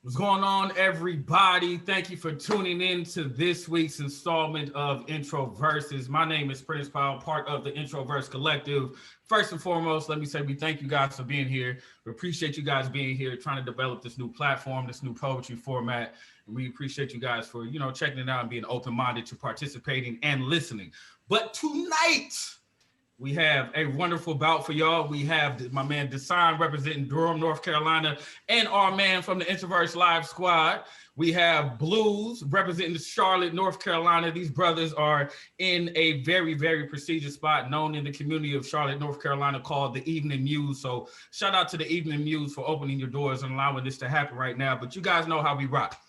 What's going on, everybody? Thank you for tuning in to this week's installment of Introversus. My name is Prince Powell, part of the Introverse Collective. First and foremost, let me say we thank you guys for being here. We appreciate you guys being here, trying to develop this new platform, this new poetry format. And we appreciate you guys for, checking it out and being open-minded to participating and listening. But tonight, we have a wonderful bout for y'all. We have my man Dasan representing Durham, North Carolina, and our man from the Introverse Live Squad. We have Bluz representing Charlotte, North Carolina. These brothers are in a very, very prestigious spot known in the community of Charlotte, North Carolina called the Evening Muse. So shout out to the Evening Muse for opening your doors and allowing this to happen right now. But you guys know how we rock.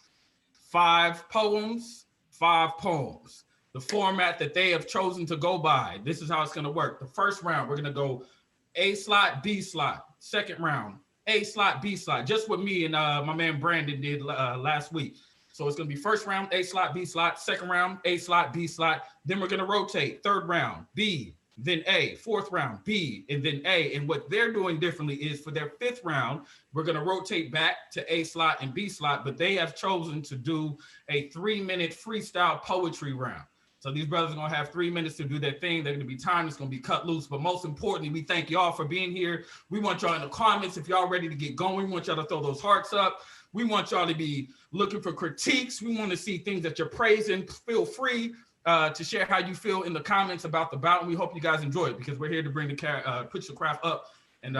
5 poems, 5 poems. The format that they have chosen to go by. This is how it's going to work. The first round, we're going to go A slot, B slot. Second round, A slot, B slot. Just what me and my man Brandon did last week. So it's going to be first round, A slot, B slot. Second round, A slot, B slot. Then we're going to rotate. Third round, B, then A. Fourth round, B, and then A. And what they're doing differently is for their fifth round, we're going to rotate back to A slot and B slot. But they have chosen to do a 3-minute freestyle poetry round. So these brothers are going to have 3 minutes to do their thing. They're going to be timed. It's going to be cut loose. But most importantly, we thank y'all for being here. We want y'all in the comments. If y'all ready to get going, we want y'all to throw those hearts up. We want y'all to be looking for critiques. We want to see things that you're praising. Feel free to share how you feel in the comments about the bout. And we hope you guys enjoy it because we're here to bring the put your craft up. And,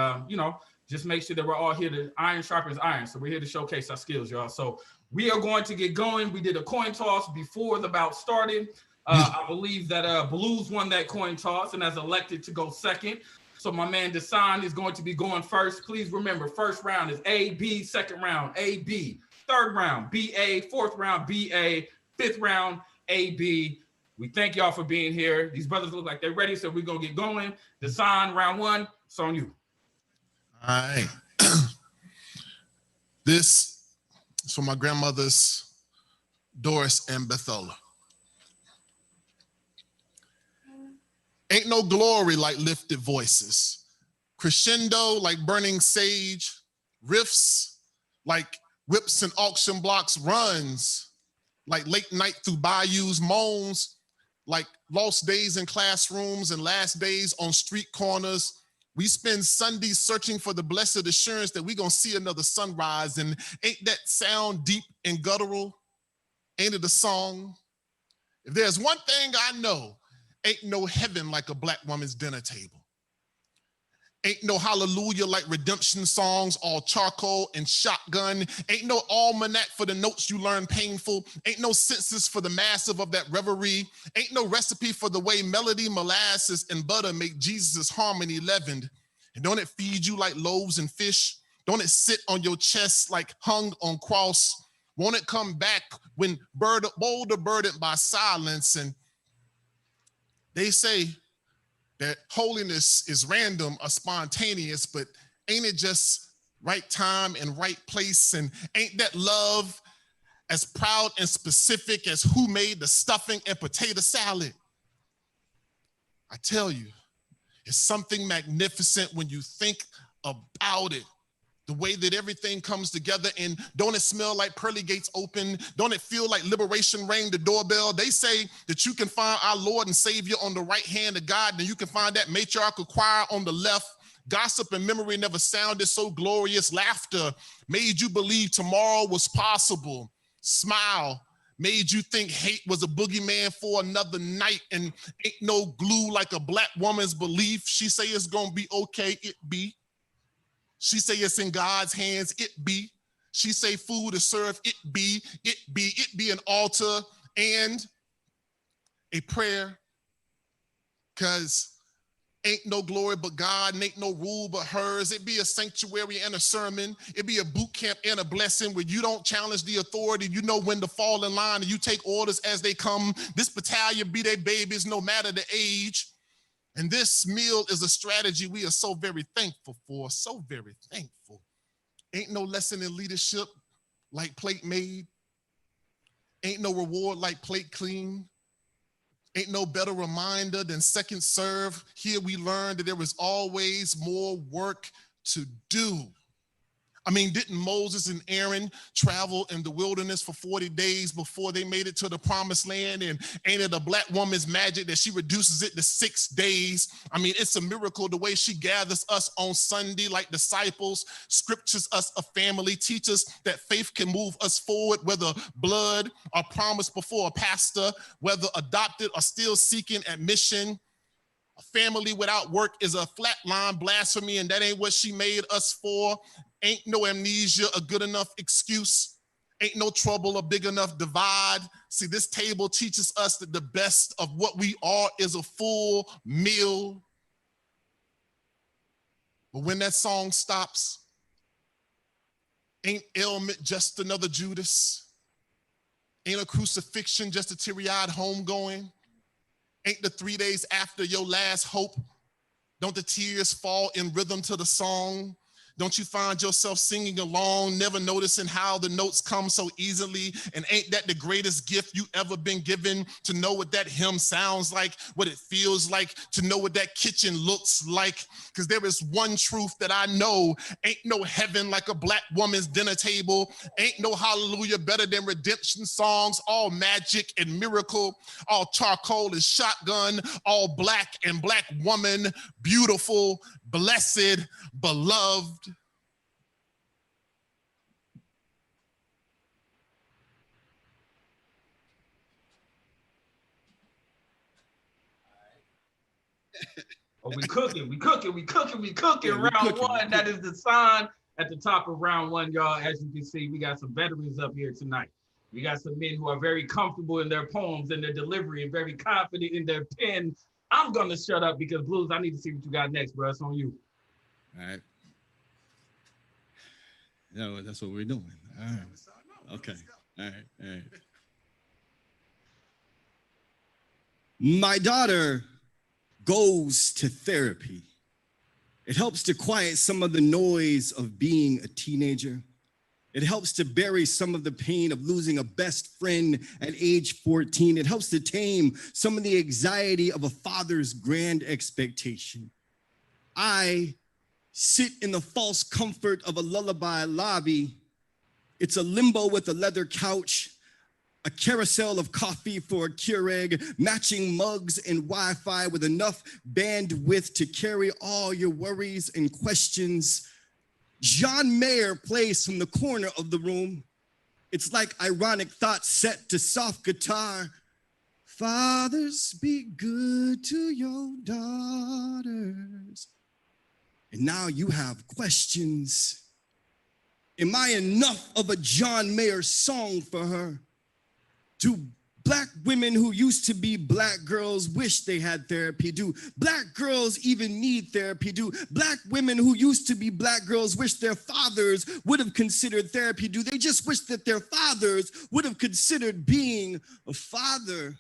just make sure that we're all here to iron sharpens iron. So we're here to showcase our skills, y'all. So we are going to get going. We did a coin toss before the bout started. I believe that Bluz won that coin toss and has elected to go second. So my man Dasan is going to be going first. Please remember, first round is A, B, second round, A, B. Third round, B, A. Fourth round, B, A. Fifth round, A, B. We thank y'all for being here. These brothers look like they're ready, so we're going to get going. Dasan, round 1, it's on you. All right. This is for my grandmothers, Doris and Bethola. Ain't no glory like lifted voices. Crescendo like burning sage. Riffs like whips and auction blocks. Runs like late night through bayous. Moans like lost days in classrooms and last days on street corners. We spend Sundays searching for the blessed assurance that we gonna see another sunrise. And ain't that sound deep and guttural? Ain't it a song? If there's one thing I know, ain't no heaven like a black woman's dinner table. Ain't no hallelujah like redemption songs, all charcoal and shotgun. Ain't no almanac for the notes you learn painful. Ain't no census for the massive of that reverie. Ain't no recipe for the way melody, molasses, and butter make Jesus' harmony leavened. And don't it feed you like loaves and fish? Don't it sit on your chest like hung on cross? Won't it come back when boulder burdened by silence? And they say that holiness is random or spontaneous, but ain't it just right time and right place? And ain't that love as proud and specific as who made the stuffing and potato salad? I tell you, it's something magnificent when you think about it. The way that everything comes together, and don't it smell like pearly gates open? Don't it feel like liberation rang the doorbell? They say that you can find our Lord and Savior on the right hand of God, and you can find that matriarchal choir on the left. Gossip and memory never sounded so glorious. Laughter made you believe tomorrow was possible. Smile made you think hate was a boogeyman for another night, and ain't no glue like a black woman's belief. She say it's gonna be okay, it be. She say it's in God's hands, it be. She say food is served, it be an altar and a prayer. Cause ain't no glory but God, and ain't no rule but hers. It be a sanctuary and a sermon. It be a boot camp and a blessing where you don't challenge the authority. You know when to fall in line and you take orders as they come. This battalion be their babies no matter the age. And this meal is a strategy we are so very thankful for, so very thankful. Ain't no lesson in leadership like plate made. Ain't no reward like plate clean. Ain't no better reminder than second serve. Here we learn that there is always more work to do. I mean, didn't Moses and Aaron travel in the wilderness for 40 days before they made it to the promised land? And ain't it a black woman's magic that she reduces it to 6 days? I mean, it's a miracle the way she gathers us on Sunday like disciples, scriptures us a family, teaches that faith can move us forward, whether blood or promise before a pastor, whether adopted or still seeking admission. A family without work is a flatline blasphemy, and that ain't what she made us for. Ain't no amnesia a good enough excuse. Ain't no trouble a big enough divide. See, this table teaches us that the best of what we are is a full meal. But when that song stops, ain't ailment just another Judas? Ain't a crucifixion just a teary-eyed homegoing? Ain't the 3 days after your last hope? Don't the tears fall in rhythm to the song? Don't you find yourself singing along, never noticing how the notes come so easily? And ain't that the greatest gift you ever been given, to know what that hymn sounds like, what it feels like, to know what that kitchen looks like? Because there is one truth that I know: ain't no heaven like a black woman's dinner table. Ain't no hallelujah better than redemption songs, all magic and miracle, all charcoal and shotgun, all black and black woman, beautiful, blessed, beloved. Oh, we cooking. Yeah, round one. That is the sign at the top of round one, y'all. As you can see, we got some veterans up here tonight. We got some men who are very comfortable in their poems and their delivery and very confident in their pen. I'm gonna shut up because Bluz, I need to see what you got next, bro. It's on you. All right. Yeah, that's what we're doing. All right. Okay. All right. My daughter goes to therapy. It helps to quiet some of the noise of being a teenager. It helps to bury some of the pain of losing a best friend at age 14. It helps to tame some of the anxiety of a father's grand expectation. I sit in the false comfort of a lullaby lobby. It's a limbo with a leather couch, a carousel of coffee for a Keurig, matching mugs and Wi-Fi with enough bandwidth to carry all your worries and questions. John Mayer plays from the corner of the room. It's like ironic thoughts set to soft guitar. Fathers, be good to your daughters. And now you have questions. Am I enough of a John Mayer song for her? Do black women who used to be black girls wish they had therapy? Do black girls even need therapy? Do black women who used to be black girls wish their fathers would have considered therapy? Do they just wish that their fathers would have considered being a father?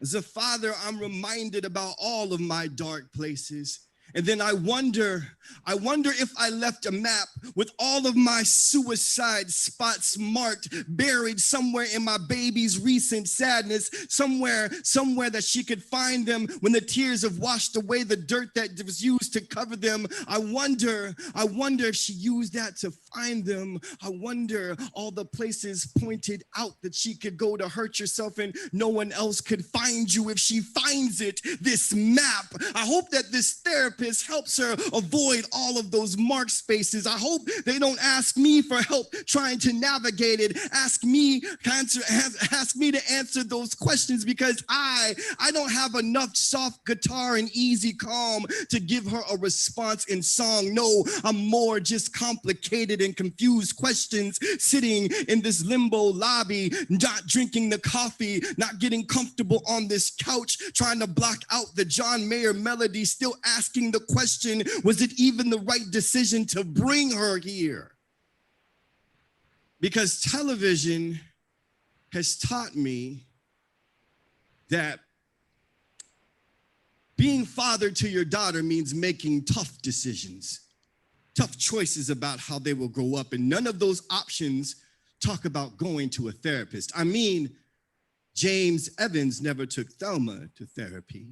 As a father, I'm reminded about all of my dark places. And then I wonder if I left a map with all of my suicide spots marked, buried somewhere in my baby's recent sadness, somewhere that she could find them when the tears have washed away the dirt that was used to cover them. I wonder if she used that to find them. I wonder all the places pointed out that she could go to hurt yourself and no one else could find you if she finds it, this map. I hope that this therapist helps her avoid all of those mark spaces. I hope they don't ask me for help trying to navigate it. Ask me to answer those questions, because I don't have enough soft guitar and easy calm to give her a response in song. No, I'm more just complicated and confused questions sitting in this limbo lobby, not drinking the coffee, not getting comfortable on this couch, trying to block out the John Mayer melody, still asking the question, was it even the right decision to bring her here? Because television has taught me that being father to your daughter means making tough decisions, tough choices about how they will grow up. And none of those options talk about going to a therapist. I mean, James Evans never took Thelma to therapy.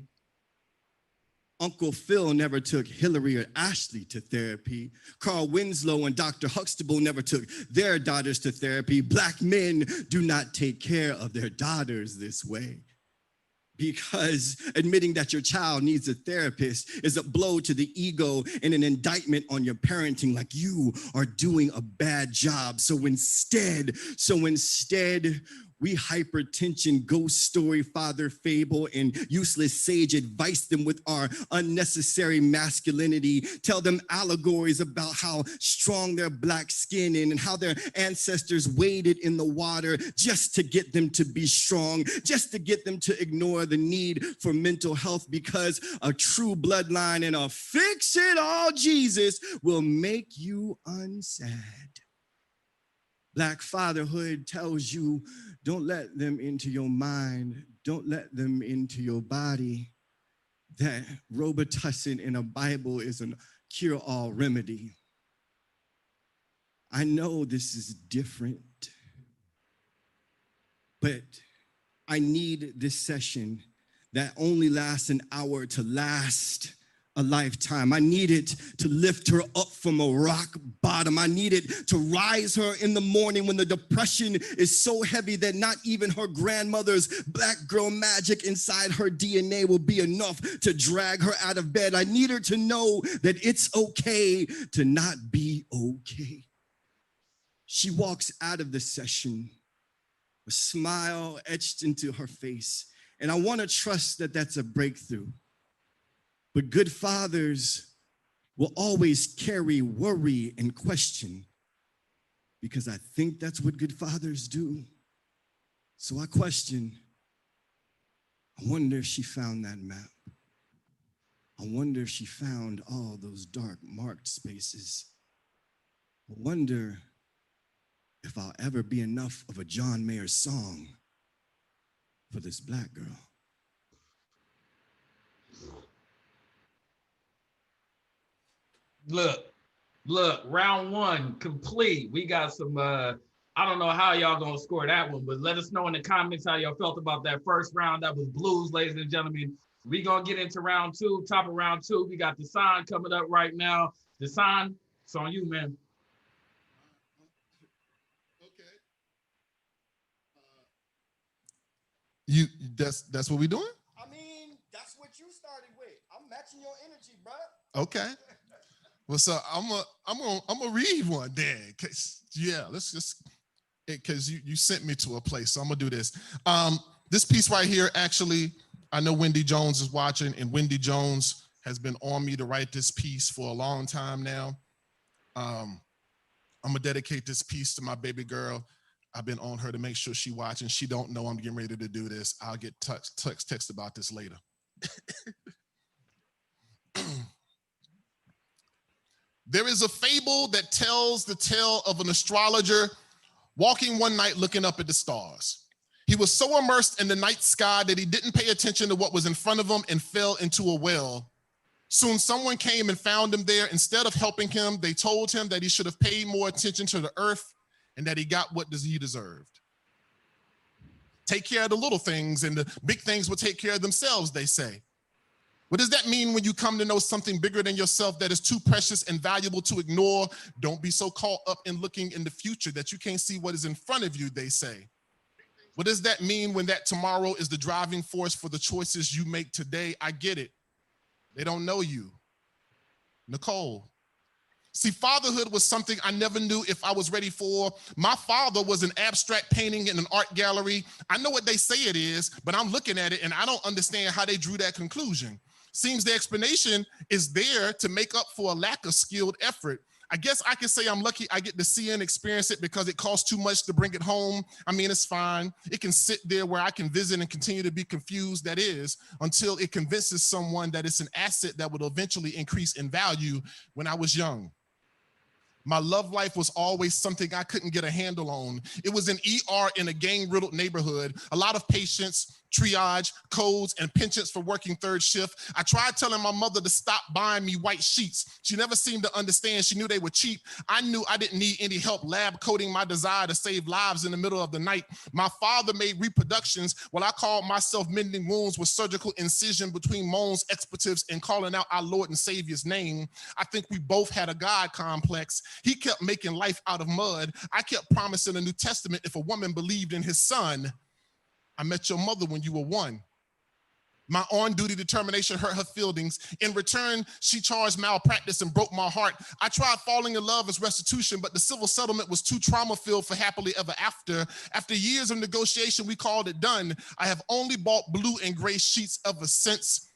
Uncle Phil never took Hillary or Ashley to therapy. Carl Winslow and Dr. Huxtable never took their daughters to therapy. Black men do not take care of their daughters this way. Because admitting that your child needs a therapist is a blow to the ego and an indictment on your parenting, like you are doing a bad job. So instead, we hypertension, ghost story, father fable, and useless sage advice them with our unnecessary masculinity. Tell them allegories about how strong their black skin is and how their ancestors waded in the water just to get them to be strong, just to get them to ignore the need for mental health, because a true bloodline and a fix-it-all Jesus will make you unsad. Black fatherhood tells you, don't let them into your mind. Don't let them into your body. That Robitussin in a Bible is a cure-all remedy. I know this is different, but I need this session that only lasts an hour to last a lifetime. I need it to lift her up from a rock bottom. I need it to rise her in the morning when the depression is so heavy that not even her grandmother's black girl magic inside her DNA will be enough to drag her out of bed. I need her to know that it's okay to not be okay. She walks out of the session, a smile etched into her face, and I want to trust that that's a breakthrough. But good fathers will always carry worry and question, because I think that's what good fathers do. So I question, I wonder if she found that map. I wonder if she found all those dark marked spaces. I wonder if I'll ever be enough of a John Mayer song for this black girl. Look, round one complete. We got some, I don't know how y'all gonna score that one, but let us know in the comments how y'all felt about that first round. That was Bluz, ladies and gentlemen. We gonna get into round two, top of round two. We got Dasan coming up right now. Dasan, it's on you, man. Okay. That's what we doing? I mean, that's what you started with. I'm matching your energy, bro. Okay. Well, so I'm gonna read one then. Let's just, because you sent me to a place, so I'm gonna do this. This piece right here, actually, I know Wendy Jones is watching, and Wendy Jones has been on me to write this piece for a long time now. I'm gonna dedicate this piece to my baby girl. I've been on her to make sure she watching. She don't know I'm getting ready to do this. I'll get text about this later. There is a fable that tells the tale of an astrologer walking one night looking up at the stars. He was so immersed in the night sky that he didn't pay attention to what was in front of him and fell into a well. Soon someone came and found him there. Instead of helping him, they told him that he should have paid more attention to the earth and that he got what he deserved. Take care of the little things and the big things will take care of themselves, they say. What does that mean when you come to know something bigger than yourself that is too precious and valuable to ignore? Don't be so caught up in looking in the future that you can't see what is in front of you, they say. What does that mean when that tomorrow is the driving force for the choices you make today? I get it. They don't know you. Nicole. See, fatherhood was something I never knew if I was ready for. My father was an abstract painting in an art gallery. I know what they say it is, but I'm looking at it and I don't understand how they drew that conclusion. Seems the explanation is there to make up for a lack of skilled effort. I guess I can say I'm lucky I get to see and experience it because it costs too much to bring it home. I mean, it's fine. It can sit there where I can visit and continue to be confused, that is, until it convinces someone that it's an asset that would eventually increase in value when I was young. My love life was always something I couldn't get a handle on. It was an ER in a gang-riddled neighborhood, a lot of patients, triage, codes, and pensions for working third shift. I tried telling my mother to stop buying me white sheets. She never seemed to understand. She knew they were cheap. I knew I didn't need any help lab coating my desire to save lives in the middle of the night. My father made reproductions while I called myself mending wounds with surgical incision between moans, expletives, and calling out our Lord and Savior's name. I think we both had a God complex. He kept making life out of mud. I kept promising a New Testament if a woman believed in his son. I met your mother when you were 1. My on-duty determination hurt her feelings. In return, she charged malpractice and broke my heart. I tried falling in love as restitution, but the civil settlement was too trauma-filled for happily ever after. After years of negotiation, we called it done. I have only bought blue and gray sheets ever since.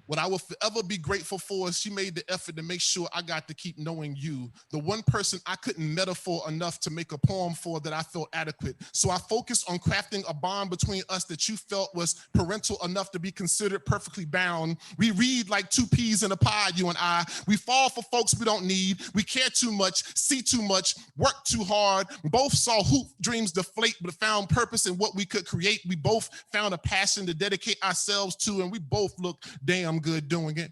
What I will forever be grateful for is she made the effort to make sure I got to keep knowing you, the one person I couldn't metaphor enough to make a poem for that I felt adequate. So I focused on crafting a bond between us that you felt was parental enough to be considered perfectly bound. We read like 2 peas in a pod, you and I. We fall for folks we don't need. We care too much, see too much, work too hard. Both saw hoop dreams deflate, but found purpose in what we could create. We both found a passion to dedicate ourselves to, and we both look damn good doing it.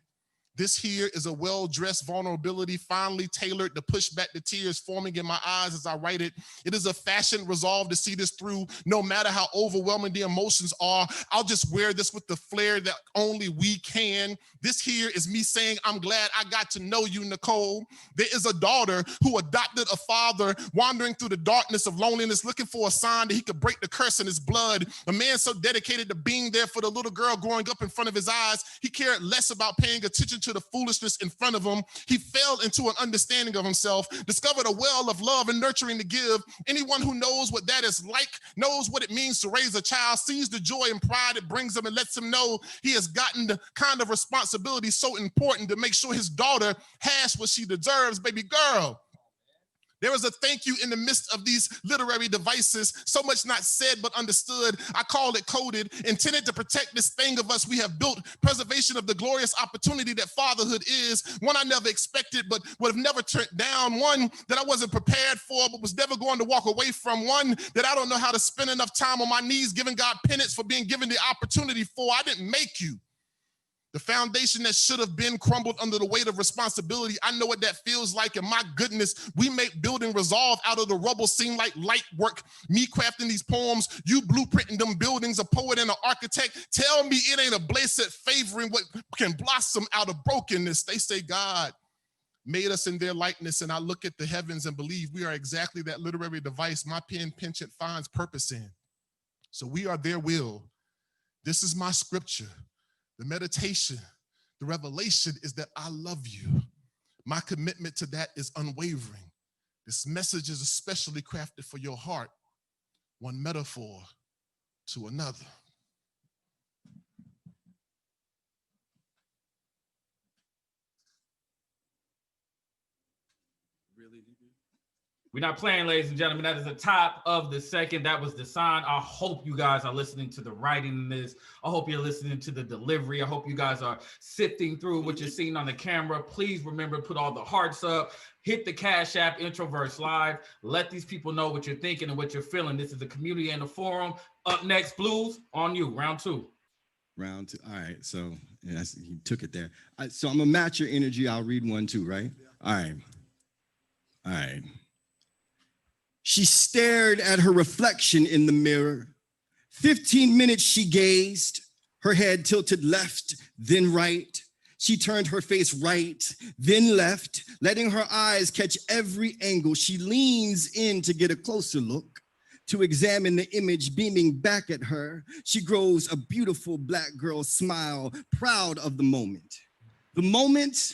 This here is a well-dressed vulnerability, finely tailored to push back the tears forming in my eyes as I write it. It is a fashioned resolve to see this through, no matter how overwhelming the emotions are. I'll just wear this with the flair that only we can. This here is me saying, I'm glad I got to know you, Nicole. There is a daughter who adopted a father, wandering through the darkness of loneliness, looking for a sign that he could break the curse in his blood. A man so dedicated to being there for the little girl growing up in front of his eyes, he cared less about paying attention to the foolishness in front of him. He fell into an understanding of himself, discovered a well of love and nurturing to give. Anyone who knows what that is like, knows what it means to raise a child, sees the joy and pride it brings him and lets him know he has gotten the kind of responsibility so important to make sure his daughter has what she deserves, baby girl. There is a thank you in the midst of these literary devices, so much not said but understood. I call it coded, intended to protect this thing of us we have built, preservation of the glorious opportunity that fatherhood is, one I never expected but would have never turned down, one that I wasn't prepared for but was never going to walk away from, one that I don't know how to spend enough time on my knees giving God penance for being given the opportunity for. I didn't make you. The foundation that should have been crumbled under the weight of responsibility. I know what that feels like, and my goodness, we make building resolve out of the rubble seem like light work. Me crafting these poems, you blueprinting them buildings, a poet and an architect. Tell me it ain't a blessed favoring what can blossom out of brokenness. They say God made us in their likeness, and I look at the heavens and believe we are exactly that literary device my pen penchant finds purpose in. So we are their will. This is my scripture. The meditation, the revelation is that I love you. My commitment to that is unwavering. This message is especially crafted for your heart, one metaphor to another. We're not playing, ladies and gentlemen. That is the top of the second. That was Dasan. I hope you guys are listening to the writing in this. I hope you're listening to the delivery. I hope you guys are sifting through what you're seeing on the camera. Please remember to put all the hearts up. Hit the Cash App, Introverse Live. Let these people know what you're thinking and what you're feeling. This is the community and the forum. Up next, Bluz, on you. Round 2. Round 2. All right. So yeah, he took it there. So I'm going to match your energy. I'll read 1, 2, right? All right. All right. She stared at her reflection in the mirror. 15 minutes she gazed, her head tilted left, then right. She turned her face right, then left, letting her eyes catch every angle. She leans in to get a closer look, to examine the image beaming back at her. She grows a beautiful Black girl smile, proud of the moment. The moment,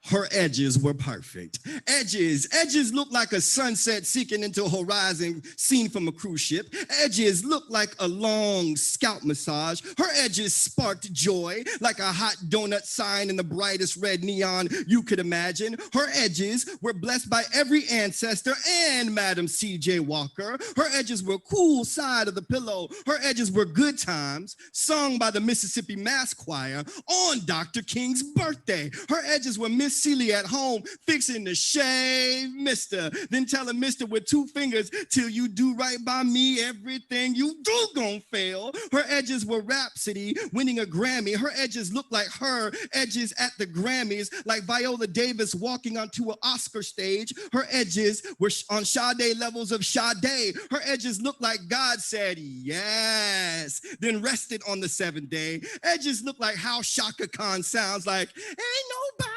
her edges were perfect. Edges look like a sunset seeking into a horizon seen from a cruise ship. Edges look like a long scalp massage. Her edges sparked joy like a hot donut sign in the brightest red neon you could imagine. Her edges were blessed by every ancestor and Madam C.J. Walker. Her edges were cool side of the pillow. Her edges were good times sung by the Mississippi Mass Choir on Dr. King's birthday. Her edges were Miss Seeley at home fixing to shave Mister, then telling Mister with 2 fingers, till you do right by me, everything you do gon' fail. Her edges were Rhapsody, winning a Grammy. Her edges looked like her edges at the Grammys, like Viola Davis walking onto an Oscar stage. Her edges were on Sade levels of Sade. Her edges looked like God said yes, then rested on the 7th day. Edges look like how Shaka Khan sounds like, ain't nobody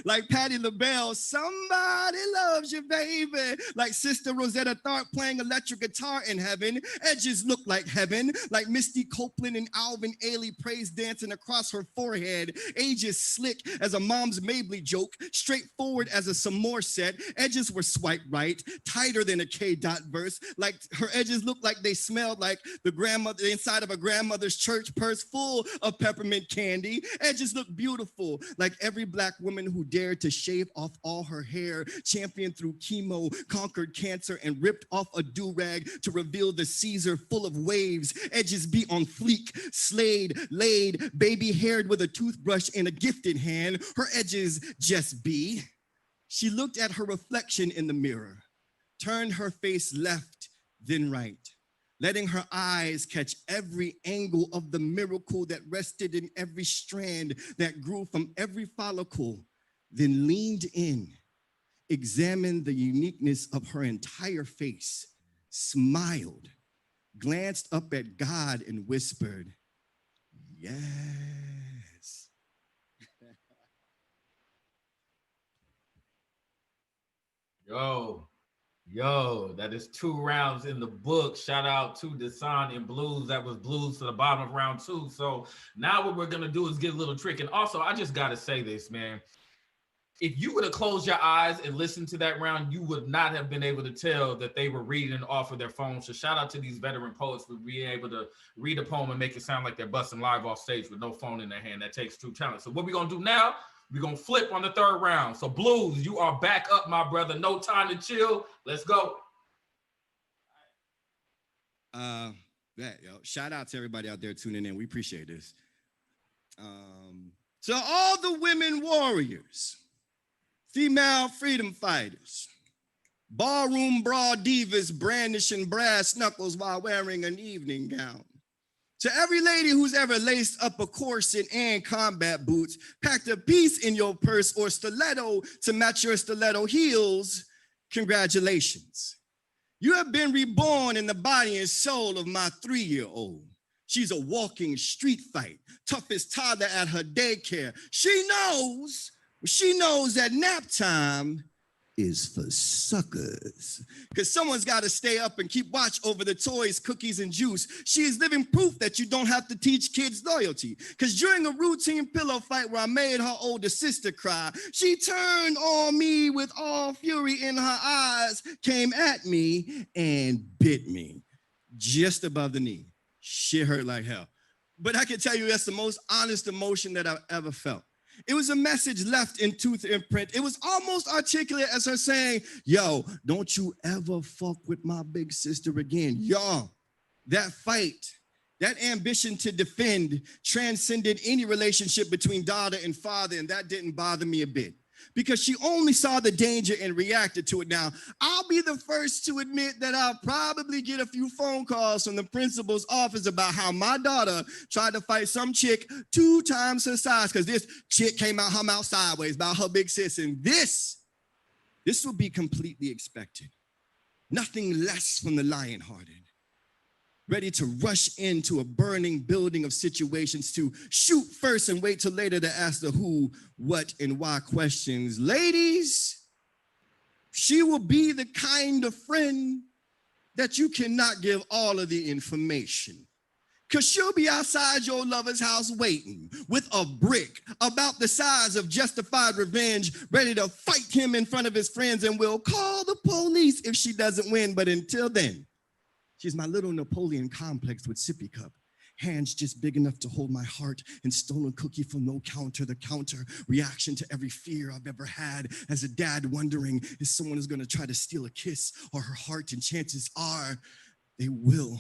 like Patti LaBelle, somebody loves you, baby. Like Sister Rosetta Tharpe playing electric guitar in heaven. Edges look like heaven, like Misty Copeland and Alvin Ailey praise dancing across her forehead. Ages slick as a Mom's Mabley joke, straightforward as a Samore set. Edges were swipe right, tighter than a K-dot verse. Like her edges looked like they smelled like the inside of a grandmother's church purse full of peppermint candy. Edges look beautiful, like every Black woman who dared to shave off all her hair, championed through chemo, conquered cancer, and ripped off a do-rag to reveal the Caesar full of waves. Edges be on fleek, slayed, laid, baby-haired with a toothbrush in a gifted hand. Her edges just be. She looked at her reflection in the mirror, turned her face left, then right, letting her eyes catch every angle of the miracle that rested in every strand that grew from every follicle, then leaned in, examined the uniqueness of her entire face, smiled, glanced up at God and whispered, yes. Yo, that is 2 rounds in the book. Shout out to Dasan and Bluz. That was Bluz to the bottom of round 2. So now what we're gonna do is get a little tricky. And also, I just gotta say this, man. If you would have closed your eyes and listened to that round, you would not have been able to tell that they were reading off of their phone. So shout out to these veteran poets for being able to read a poem and make it sound like they're busting live off stage with no phone in their hand. That takes true talent. So what we're gonna do now, we're gonna flip on the 3rd round. So Bluz, you are back up, my brother. No time to chill. Let's go. Shout out to everybody out there tuning in. We appreciate this. To all the women warriors, female freedom fighters, ballroom broad divas brandishing brass knuckles while wearing an evening gown. To every lady who's ever laced up a corset and combat boots, packed a piece in your purse or stiletto to match your stiletto heels, congratulations. You have been reborn in the body and soul of my 3-year-old. She's a walking street fight, toughest toddler at her daycare. She knows that nap time is for suckers. Because someone's got to stay up and keep watch over the toys, cookies, and juice. She is living proof that you don't have to teach kids loyalty. Because during a routine pillow fight where I made her older sister cry, she turned on me with all fury in her eyes, came at me, and bit me just above the knee. Shit hurt like hell. But I can tell you that's the most honest emotion that I've ever felt. It was a message left in tooth imprint. It was almost articulate as her saying, yo, don't you ever fuck with my big sister again. Y'all, that fight, that ambition to defend transcended any relationship between daughter and father, and that didn't bother me a bit. Because she only saw the danger and reacted to it. Now, I'll be the first to admit that I'll probably get a few phone calls from the principal's office about how my daughter tried to fight some chick 2 times her size because this chick came out her mouth sideways about her big sis. And this would be completely expected. Nothing less from the lion-hearted, ready to rush into a burning building of situations to shoot first and wait till later to ask the who, what, and why questions. Ladies, she will be the kind of friend that you cannot give all of the information. Because she'll be outside your lover's house waiting with a brick about the size of justified revenge, ready to fight him in front of his friends and will call the police if she doesn't win. But until then, she's my little Napoleon complex with sippy cup, hands just big enough to hold my heart, and stolen cookie from no counter, the counter reaction to every fear I've ever had as a dad, wondering if someone is gonna try to steal a kiss or her heart, and chances are they will,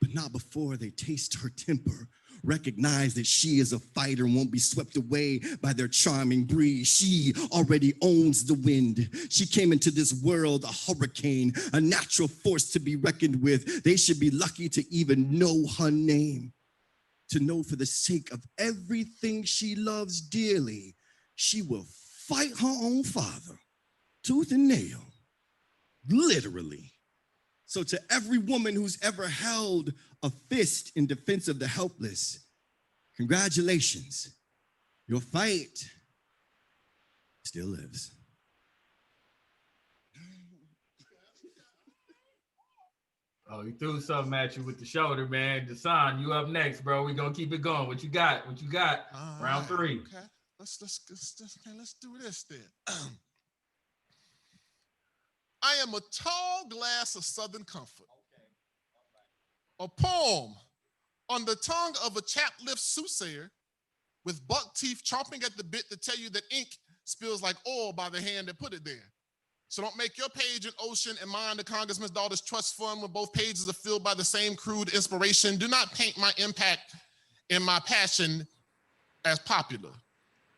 but not before they taste her temper. recognize that she is a fighter and won't be swept away by their charming breeze. She already owns the wind. She came into this world a hurricane, a natural force to be reckoned with. They should be lucky to even know her name, to know for the sake of everything she loves dearly, she will fight her own father, tooth and nail, literally. So to every woman who's ever held a fist in defense of the helpless, congratulations, your fight still lives. Oh, he threw something at you with the shoulder, man. Dasan, you up next, bro. We gonna keep it going. What you got? What you got? Round 3. Okay. Let's do this then. I am a tall glass of Southern comfort. A poem on the tongue of a chapped-lipped soothsayer with buck teeth chomping at the bit to tell you that ink spills like oil by the hand that put it there. So don't make your page an ocean and mine the congressman's daughter's trust fund when both pages are filled by the same crude inspiration. Do not paint my impact and my passion as popular.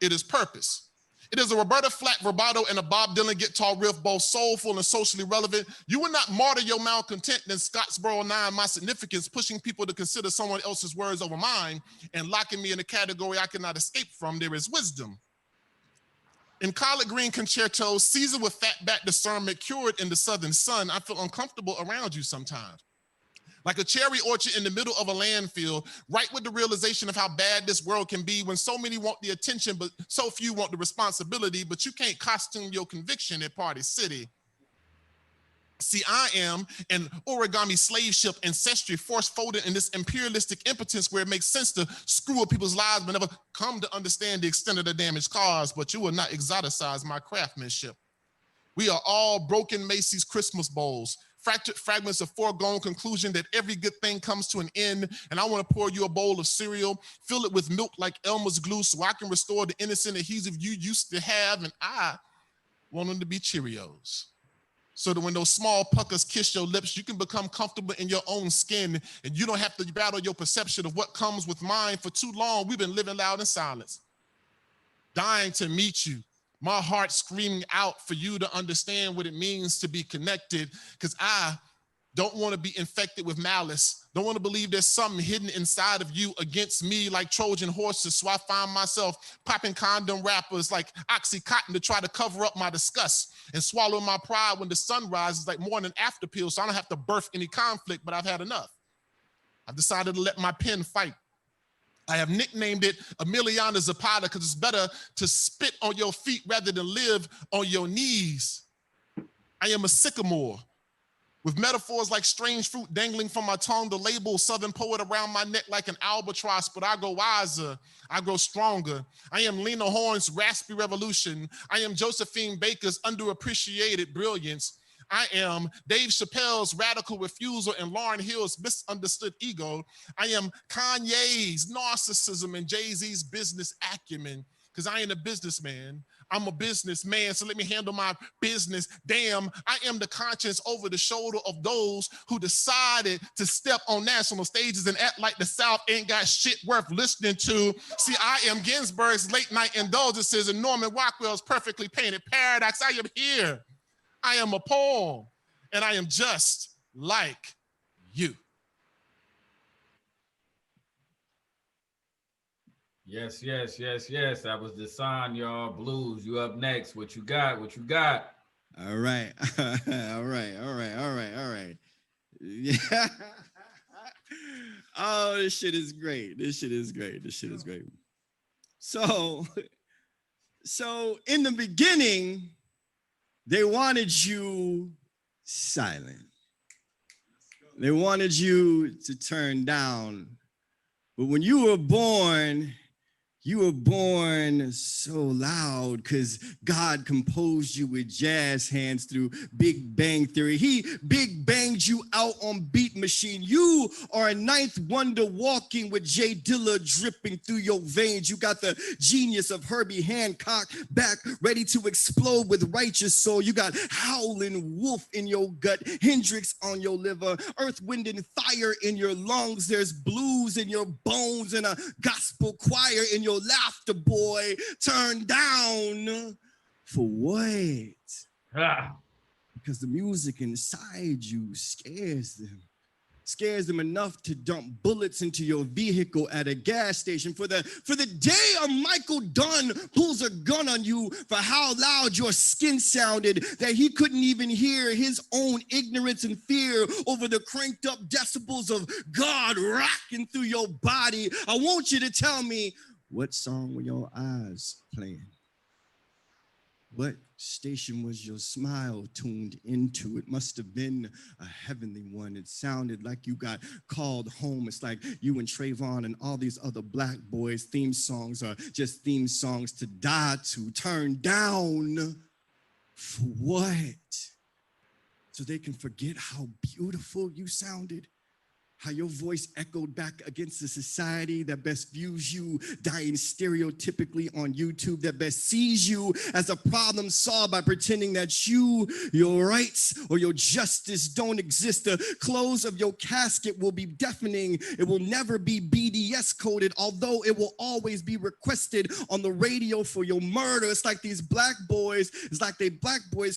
It is purpose. It is a Roberta Flack vibrato and a Bob Dylan guitar riff, both soulful and socially relevant. You will not martyr your malcontent in Scottsboro 9, my significance, pushing people to consider someone else's words over mine and locking me in a category I cannot escape from. There is wisdom. In collard green concertos, seasoned with fatback discernment, cured in the southern sun, I feel uncomfortable around you sometimes. Like a cherry orchard in the middle of a landfill, right with the realization of how bad this world can be when so many want the attention, but so few want the responsibility, but you can't costume your conviction at Party City. See, I am an origami slave ship ancestry force folded in this imperialistic impotence where it makes sense to screw up people's lives but never come to understand the extent of the damage caused, but you will not exoticize my craftsmanship. We are all broken Macy's Christmas bowls, fractured fragments of foregone conclusion that every good thing comes to an end, and I want to pour you a bowl of cereal, fill it with milk like Elmer's glue so I can restore the innocent adhesive you used to have, and I want them to be Cheerios. So that when those small puckers kiss your lips, you can become comfortable in your own skin and you don't have to battle your perception of what comes with mine. For too long, we've been living loud in silence, dying to meet you. My heart screaming out for you to understand what it means to be connected, because I don't want to be infected with malice. Don't want to believe there's something hidden inside of you against me like Trojan horses. So I find myself popping condom wrappers like Oxycontin to try to cover up my disgust and swallow my pride when the sun rises like morning after pill. So I don't have to birth any conflict, but I've had enough. I've decided to let my pen fight. I have nicknamed it Emiliana Zapata because it's better to spit on your feet rather than live on your knees. I am a sycamore with metaphors like strange fruit dangling from my tongue, the label Southern poet around my neck like an albatross, but I grow wiser, I grow stronger. I am Lena Horne's raspy revolution. I am Josephine Baker's underappreciated brilliance. I am Dave Chappelle's radical refusal and Lauryn Hill's misunderstood ego. I am Kanye's narcissism and Jay-Z's business acumen, because I ain't a businessman. I'm a businessman, so let me handle my business. Damn, I am the conscience over the shoulder of those who decided to step on national stages and act like the South ain't got shit worth listening to. See, I am Ginsberg's late night indulgences and Norman Rockwell's perfectly painted paradox. I am here. I am a poem, and I am just like you. Yes. That was Dasan, y'all. Bluz, you up next. What you got? What you got? All right. All right. Yeah. Oh, this shit is great. So in the beginning, they wanted you silent. They wanted you to turn down. But when you were born, You were born so loud because God composed you with jazz hands through Big Bang Theory. He Big Banged you out on Beat Machine. You are a ninth wonder walking with Jay Dilla dripping through your veins. You got the genius of Herbie Hancock back ready to explode with Righteous Soul. You got Howlin' Wolf in your gut, Hendrix on your liver, Earth, Wind, and Fire in your lungs. There's blues in your bones and a gospel choir in your laughter, boy. Turn down for what? Because the music inside you scares them enough to dump bullets into your vehicle at a gas station. For the day a Michael Dunn pulls a gun on you for how loud your skin sounded, that he couldn't even hear his own ignorance and fear over the cranked up decibels of God rocking through your body. I want you to tell me, what song were your eyes playing? What station was your smile tuned into? It must have been a heavenly one. It sounded like you got called home. It's like you and Trayvon and all these other black boys' theme songs are just theme songs to die to. Turn down for what? So they can forget how beautiful you sounded? How your voice echoed back against the society that best views you dying stereotypically on YouTube, that best sees you as a problem solved by pretending that your rights or your justice don't exist. The close of your casket will be deafening. It will never be BDS coded, although it will always be requested on the radio for your murder. It's like these black boys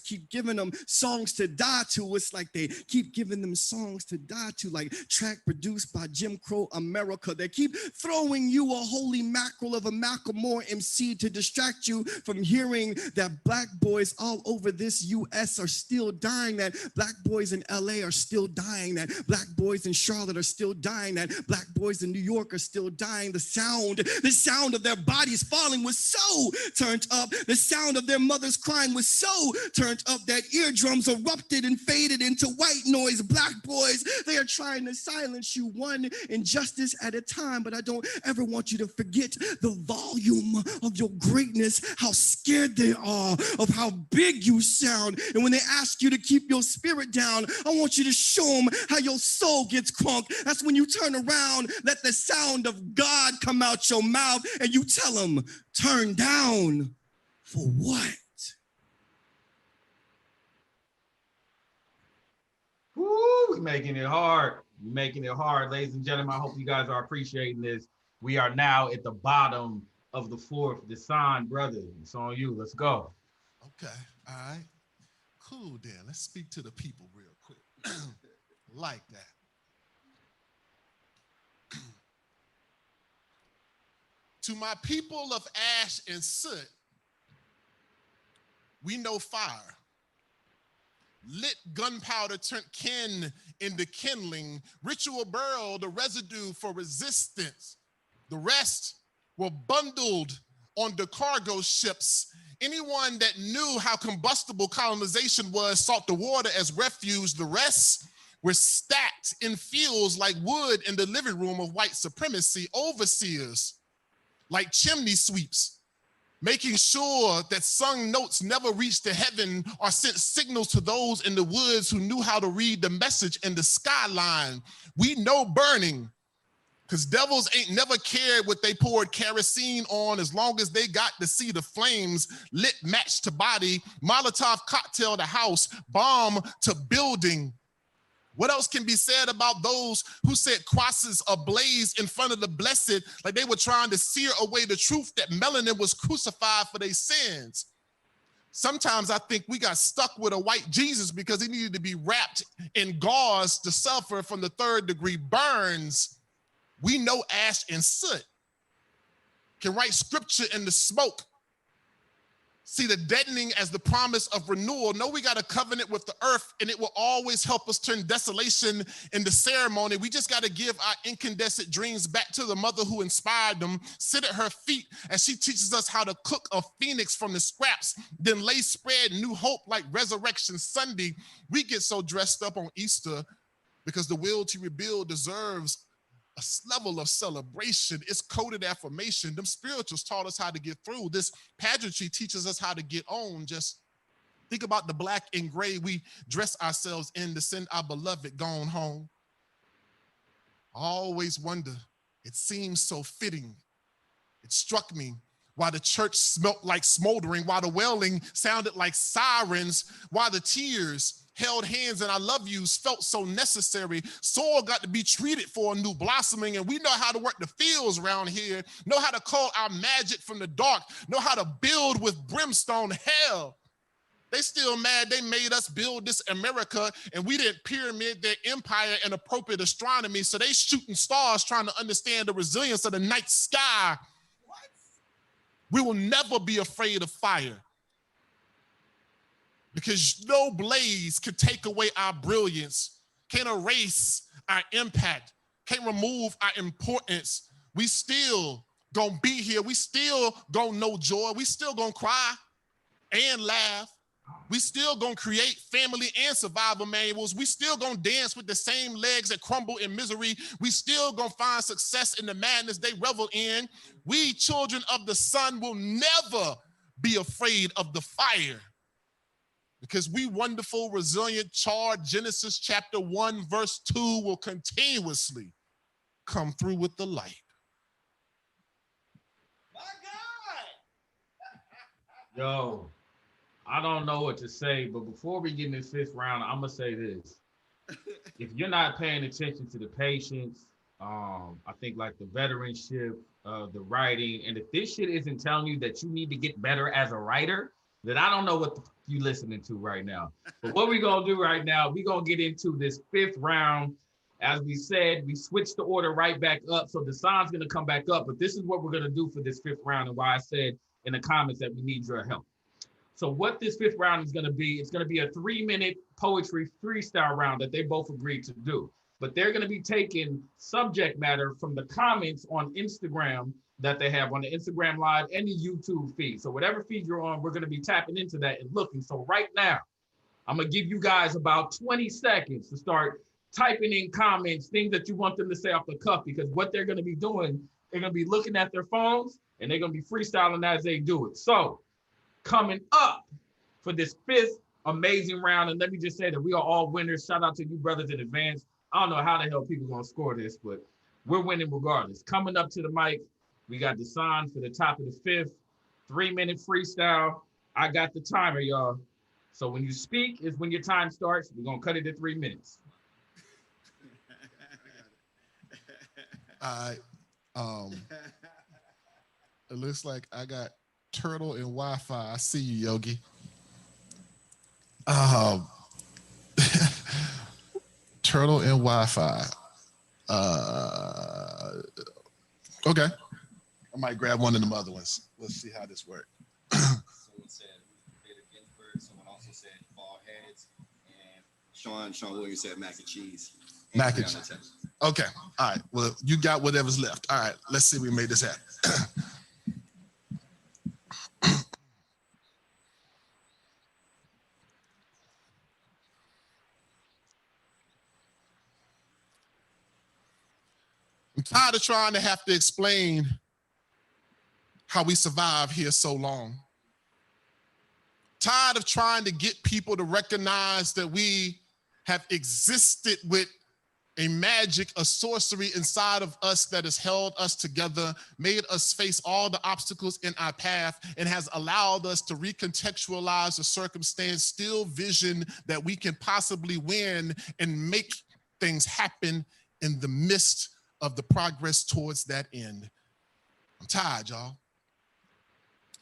keep giving them songs to die to. It's like they keep giving them songs to die to, like track produced by Jim Crow America. They keep throwing you a holy mackerel of a Macklemore MC to distract you from hearing that black boys all over this U.S. are still dying, that black boys in L.A. are still dying, that black boys in Charlotte are still dying, that black boys in New York are still dying. The sound of their bodies falling was so turned up. The sound of their mothers crying was so turned up that eardrums erupted and faded into white noise. Black boys, they are trying to silence you one injustice at a time, but I don't ever want you to forget the volume of your greatness, how scared they are of how big you sound. And when they ask you to keep your spirit down, I want you to show them how your soul gets crunk. That's when you turn around, let the sound of God come out your mouth, and you tell them, turn down for what? Woo, we're making it hard. Making it hard, ladies and gentlemen. I hope you guys are appreciating this. We are now at the bottom of the fourth. Dasan, brother, it's on you. Let's go. Okay, all right. Cool, then. Let's speak to the people real quick. Like that. To my people of ash and soot, we know fire. Lit gunpowder turned kin into kindling. Ritual burial, the residue for resistance. The rest were bundled on the cargo ships. Anyone that knew how combustible colonization was sought the water as refuge. The rest were stacked in fields like wood in the living room of white supremacy. Overseers like chimney sweeps, making sure that sung notes never reached to heaven or sent signals to those in the woods who knew how to read the message in the skyline. We know burning, because devils ain't never cared what they poured kerosene on as long as they got to see the flames. Lit match to body, Molotov cocktail to house, bomb to building. What else can be said about those who set crosses ablaze in front of the blessed, like they were trying to sear away the truth that melanin was crucified for their sins? Sometimes I think we got stuck with a white Jesus because he needed to be wrapped in gauze to suffer from the third-degree burns. We know ash and soot can write scripture in the smoke. See the deadening as the promise of renewal. Know we got a covenant with the earth, and it will always help us turn desolation into ceremony. We just got to give our incandescent dreams back to the mother who inspired them. Sit at her feet as she teaches us how to cook a phoenix from the scraps, then lay spread new hope like Resurrection Sunday. We get so dressed up on Easter because the will to rebuild deserves level of celebration. It's coded affirmation. Them spirituals taught us how to get through. This pageantry teaches us how to get on. Just think about the black and gray we dress ourselves in to send our beloved gone home. I always wonder, it seems so fitting. It struck me while the church smelt like smoldering, while the wailing sounded like sirens, while the tears held hands and I love yous felt so necessary. Soil got to be treated for a new blossoming, and we know how to work the fields around here, know how to call our magic from the dark, know how to build with brimstone. Hell, they still mad they made us build this America and we didn't pyramid their empire in appropriate astronomy, so they shooting stars trying to understand the resilience of the night sky. What? We will never be afraid of fire because no blaze can take away our brilliance, can't erase our impact, can't remove our importance. We still gonna be here. We still gonna know joy. We still gonna cry and laugh. We still gonna create family and survival manuals. We still gonna dance with the same legs that crumble in misery. We still gonna find success in the madness they revel in. We children of the sun will never be afraid of the fire because we wonderful, resilient, charred Genesis chapter 1, verse 2 will continuously come through with the light. My God! Yo, I don't know what to say, but before we get in this fifth round, I'm gonna say this. If you're not paying attention to the patience, I think like the veteranship, the writing, and if this shit isn't telling you that you need to get better as a writer, then I don't know what you listening to right now. But what we gonna do right now, we gonna get into this fifth round. As we said, we switched the order right back up, so Dasan's gonna come back up, but this is what we're gonna do for this fifth round and why I said in the comments that we need your help. So what this fifth round is going to be, it's going to be a 3-minute poetry freestyle round that they both agreed to do. But they're going to be taking subject matter from the comments on Instagram that they have on the Instagram Live and the YouTube feed. So whatever feed you're on, we're going to be tapping into that and looking. So right now, I'm going to give you guys about 20 seconds to start typing in comments, things that you want them to say off the cuff, because what they're going to be doing, they're going to be looking at their phones and they're going to be freestyling as they do it. So coming up for this fifth amazing round, and let me just say that we are all winners. Shout out to you brothers in advance. I don't know how the hell people gonna score this, but we're winning regardless. Coming up to the mic, we got Dasan for the top of the fifth, 3-minute freestyle. I got the timer, y'all. So when you speak is when your time starts. We're gonna cut it to 3 minutes. All right. It looks like I got Turtle and Wi-Fi. I see you, Yogi. Turtle and Wi-Fi. Okay. I might grab one of them other ones. Let's see how this works. Someone said Ruth Ginsburg. Someone also said bald heads. And Sean Williams said mac and cheese. Mac and cheese. Okay. All right. Well, you got whatever's left. All right. Let's see if we made this happen. I'm tired of trying to have to explain how we survive here so long. Tired of trying to get people to recognize that we have existed with a magic, a sorcery inside of us that has held us together, made us face all the obstacles in our path, and has allowed us to recontextualize the circumstance, still vision that we can possibly win and make things happen in the midst of the progress towards that end. I'm tired, y'all.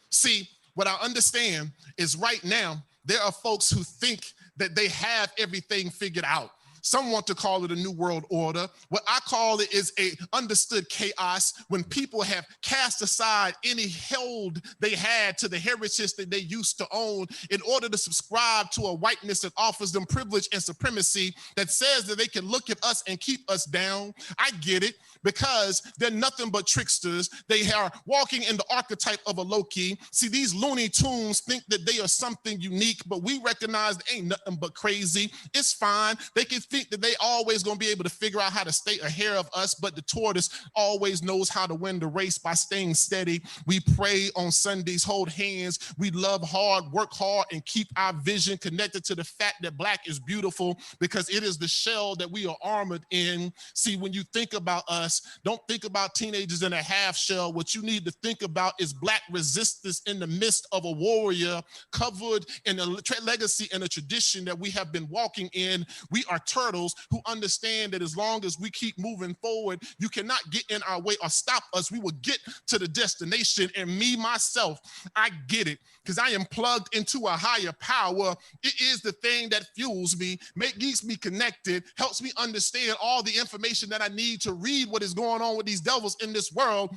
See, what I understand is right now, there are folks who think that they have everything figured out. Some want to call it a new world order. What I call it is a understood chaos when people have cast aside any hold they had to the heritage that they used to own in order to subscribe to a whiteness that offers them privilege and supremacy, that says that they can look at us and keep us down. I get it, because they're nothing but tricksters. They are walking in the archetype of a Loki. See, these Looney Tunes think that they are something unique, but we recognize they ain't nothing but crazy. It's fine. They can think that they always gonna be able to figure out how to stay ahead of us, but the tortoise always knows how to win the race by staying steady. We pray on Sundays, hold hands. We love hard, work hard, and keep our vision connected to the fact that Black is beautiful because it is the shell that we are armored in. See, when you think about us, don't think about teenagers in a half shell. What you need to think about is Black resistance in the midst of a warrior covered in a legacy and a tradition that we have been walking in. We are turtles who understand that as long as we keep moving forward, you cannot get in our way or stop us. We will get to the destination. And me, myself, I get it because I am plugged into a higher power. It is the thing that fuels me, keeps me connected, helps me understand all the information that I need to read what is going on with these devils in this world.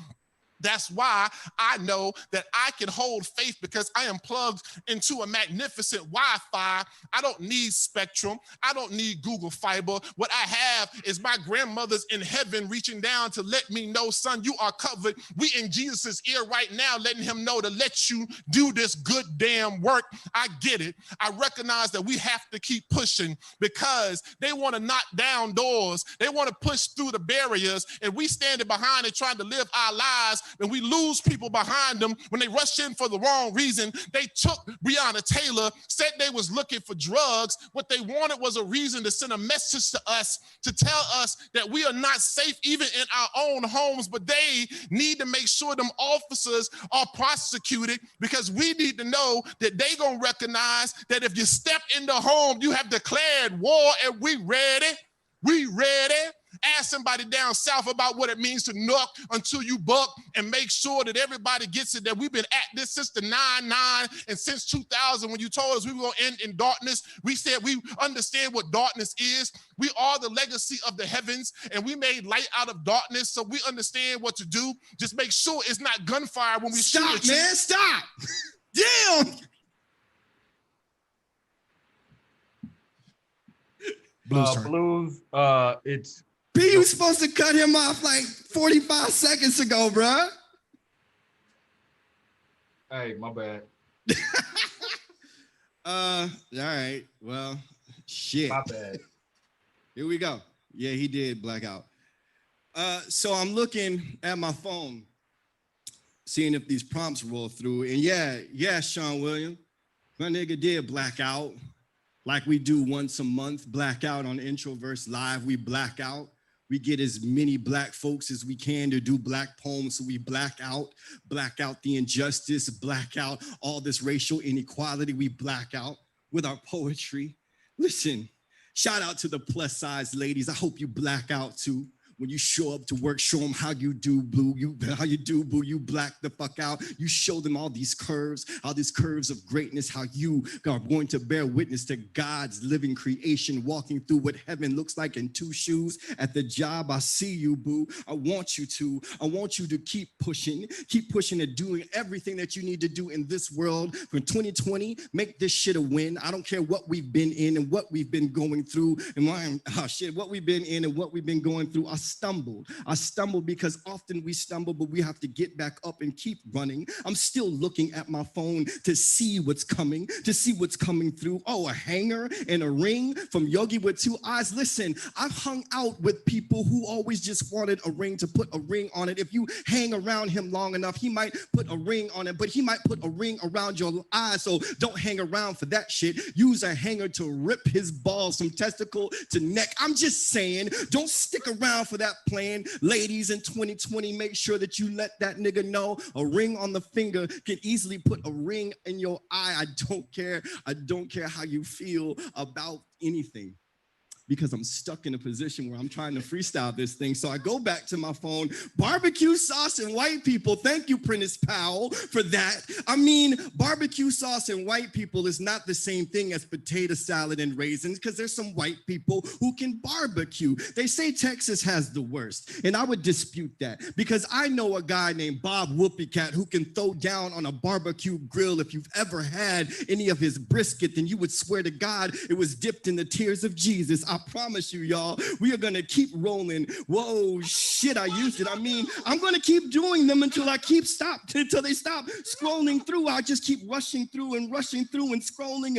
That's why I know that I can hold faith because I am plugged into a magnificent Wi-Fi. I don't need Spectrum. I don't need Google Fiber. What I have is my grandmother's in heaven reaching down to let me know, son, you are covered. We in Jesus's ear right now, letting him know to let you do this good damn work. I get it. I recognize that we have to keep pushing because they want to knock down doors. They want to push through the barriers, and we standing behind and trying to live our lives. And we lose people behind them when they rush in for the wrong reason. They took Breonna Taylor, said they was looking for drugs. What they wanted was a reason to send a message to us to tell us that we are not safe even in our own homes, but they need to make sure them officers are prosecuted because we need to know that they gonna recognize that if you step in the home, you have declared war and we ready. We ready. Ask somebody down south about what it means to knock until you buck and make sure that everybody gets it, that we've been at this since the 99 and since 2000 when you told us we were going to end in darkness. We said we understand what darkness is. We are the legacy of the heavens and we made light out of darkness, so we understand what to do. Just make sure it's not gunfire when we shoot at you. Stop, man, stop. Damn. Bluz, it's... B, you supposed to cut him off like 45 seconds ago, bruh. Hey, my bad. All right, well, shit. My bad. Here we go. Yeah, he did black out. So I'm looking at my phone, seeing if these prompts roll through. And yeah, Sean Williams, my nigga did black out. Like we do once a month, black out on Introverse Live, we black out. We get as many Black folks as we can to do Black poems, so we black out the injustice, black out all this racial inequality, we black out with our poetry. Listen, shout out to the plus size ladies. I hope you black out too. When you show up to work, show them how you do, boo. How you do, boo. You black the fuck out. You show them all these curves of greatness, how you are going to bear witness to God's living creation, walking through what heaven looks like in two shoes. At the job, I see you, boo. I want you to keep pushing and doing everything that you need to do in this world. For 2020, make this shit a win. I don't care what we've been in and what we've been going through. And what we've been in and what we've been going through. I stumbled because often we stumble, but we have to get back up and keep running. I'm still looking at my phone to see what's coming through. Oh, a hanger and a ring from Yogi with two eyes. Listen, I've hung out with people who always just wanted a ring to put a ring on it. If you hang around him long enough, he might put a ring on it, but he might put a ring around your eyes. So don't hang around for that shit. Use a hanger to rip his balls from testicle to neck. I'm just saying, don't stick around for that plan. Ladies, in 2020, make sure that you let that nigga know a ring on the finger can easily put a ring in your eye. I don't care how you feel about anything, because I'm stuck in a position where I'm trying to freestyle this thing. So I go back to my phone, barbecue sauce and white people. Thank you, Prentice Powell, for that. I mean, barbecue sauce and white people is not the same thing as potato salad and raisins, because there's some white people who can barbecue. They say Texas has the worst, and I would dispute that, because I know a guy named Bob Whoopie who can throw down on a barbecue grill. If you've ever had any of his brisket, then you would swear to God it was dipped in the tears of Jesus. I promise you, y'all, we are going to keep rolling. Whoa, shit, I used it. I mean, I'm going to keep doing them until until they stop scrolling through. I just keep rushing through and scrolling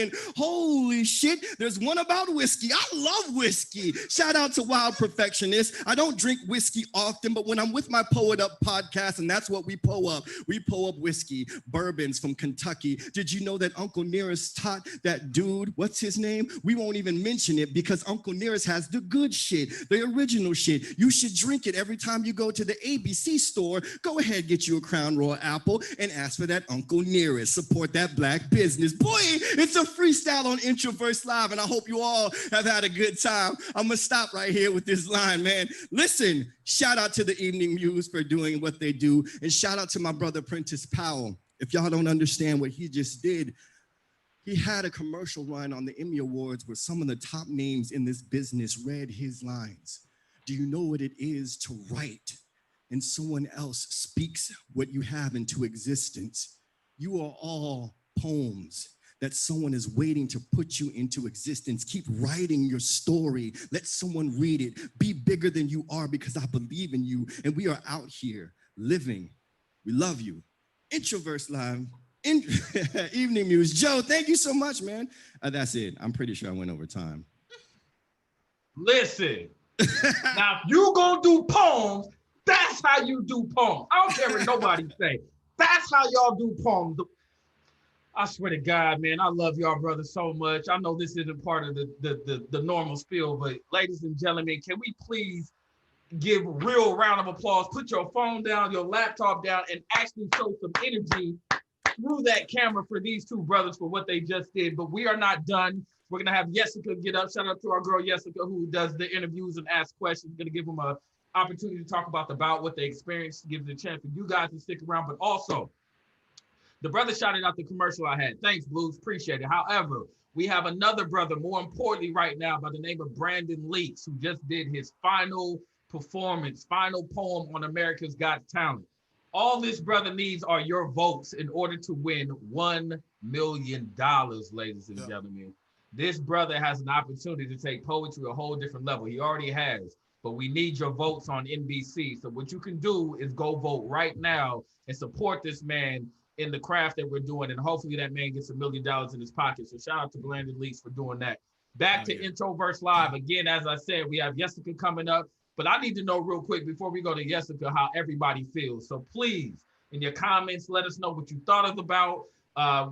and holy shit, there's one about whiskey. I love whiskey. Shout out to Wild Perfectionist. I don't drink whiskey often, but when I'm with my Poe It Up podcast, and that's what we Poe Up whiskey, bourbons from Kentucky. Did you know that Uncle Nearest taught that dude, what's his name? We won't even mention it because Uncle Nearest has the good shit, the original shit. You should drink it every time you go to the ABC store. Go ahead, get you a Crown Royal apple and ask for that Uncle Nearest. Support that black business. Boy, it's a freestyle on Introverse Live, and I hope you all have had a good time. I'm gonna stop right here with this line, man. Listen, shout out to the Evening Muse for doing what they do, and shout out to my brother Prentice Powell. If y'all don't understand what he just did, he had a commercial run on the Emmy Awards where some of the top names in this business read his lines. Do you know what it is to write and someone else speaks what you have into existence? You are all poems that someone is waiting to put you into existence. Keep writing your story. Let someone read it. Be bigger than you are because I believe in you. And we are out here living. We love you. Introverse Live, Evening Muse. Joe, thank you so much, man. That's it. I'm pretty sure I went over time. Listen, now if you gonna do poems, that's how you do poems. I don't care what nobody say. That's how y'all do poems. I swear to God, man, I love y'all brothers so much. I know this isn't part of the normal spiel, but ladies and gentlemen, can we please give real round of applause? Put your phone down, your laptop down, and actually show some energy through that camera for these two brothers for what they just did. But we are not done. We're gonna have Jessica get up. Shout out to our girl Jessica, who does the interviews and asks questions. Gonna give them an opportunity to talk about what they experienced, give it a chance for you guys to stick around. But also, the brother shouted out the commercial I had. Thanks, Bluz, appreciate it. However, we have another brother, more importantly right now, by the name of Brandon Leaks, who just did his final performance, final poem on America's Got Talent. All this brother needs are your votes in order to win $1 million, ladies and gentlemen. This brother has an opportunity to take poetry a whole different level. He already has, but we need your votes on NBC. So what you can do is go vote right now and support this man in the craft that we're doing, and hopefully that man gets $1 million in his pocket. So shout out to Brandon Leaks for doing that. Back to Introverse Live. Again, as I said, we have Jessica coming up, but I need to know real quick before we go to Jessica how everybody feels. So please, in your comments, let us know what you thought of about.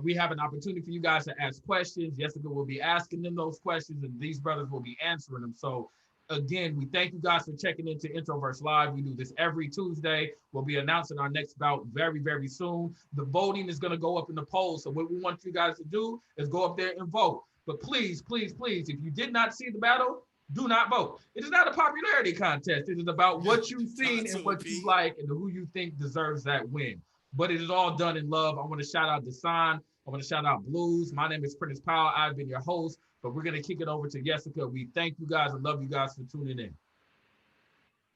We have an opportunity for you guys to ask questions. Jessica will be asking them those questions, and these brothers will be answering them. So again, we thank you guys for checking into Introverse Live. We do this every Tuesday. We'll be announcing our next bout very, very soon. The voting is going to go up in the polls. So what we want you guys to do is go up there and vote. But please, please, please, if you did not see the battle, do not vote. It is not a popularity contest. It is about what you've seen and what you like and who you think deserves that win. But it is all done in love. I want to shout out Dasan. I want to shout out Bluz. My name is Prentice Powell. I've been your host, but we're going to kick it over to Jessica. We thank you guys and love you guys for tuning in.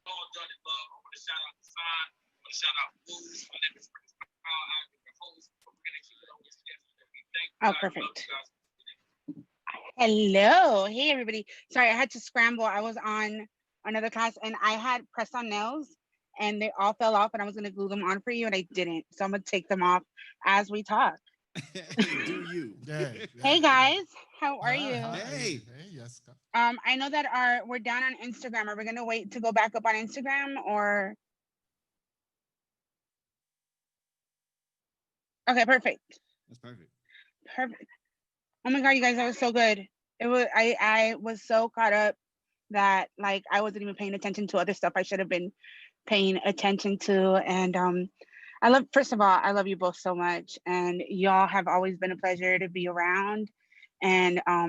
All done in love. I want to shout out Dasan. I want to shout out Bluz. My name is Prentice Powell. I've been your host, but we're going to kick it over to Jessica. We thank you guys. Perfect. Hello. Hey, everybody. Sorry, I had to scramble. I was on another class and I had pressed on nails and they all fell off and I was going to glue them on for you and I didn't. So I'm going to take them off as we talk. Do you? Hey, guys. How are you? Hey. Hey, Jessica. I know that we're down on Instagram. Are we going to wait to go back up on Instagram or? Okay, perfect. That's perfect. Perfect. Oh my God, you guys, that was so good. It was I was so caught up that like I wasn't even paying attention to other stuff I should have been paying attention to. And first of all, I love you both so much. And y'all have always been a pleasure to be around. And I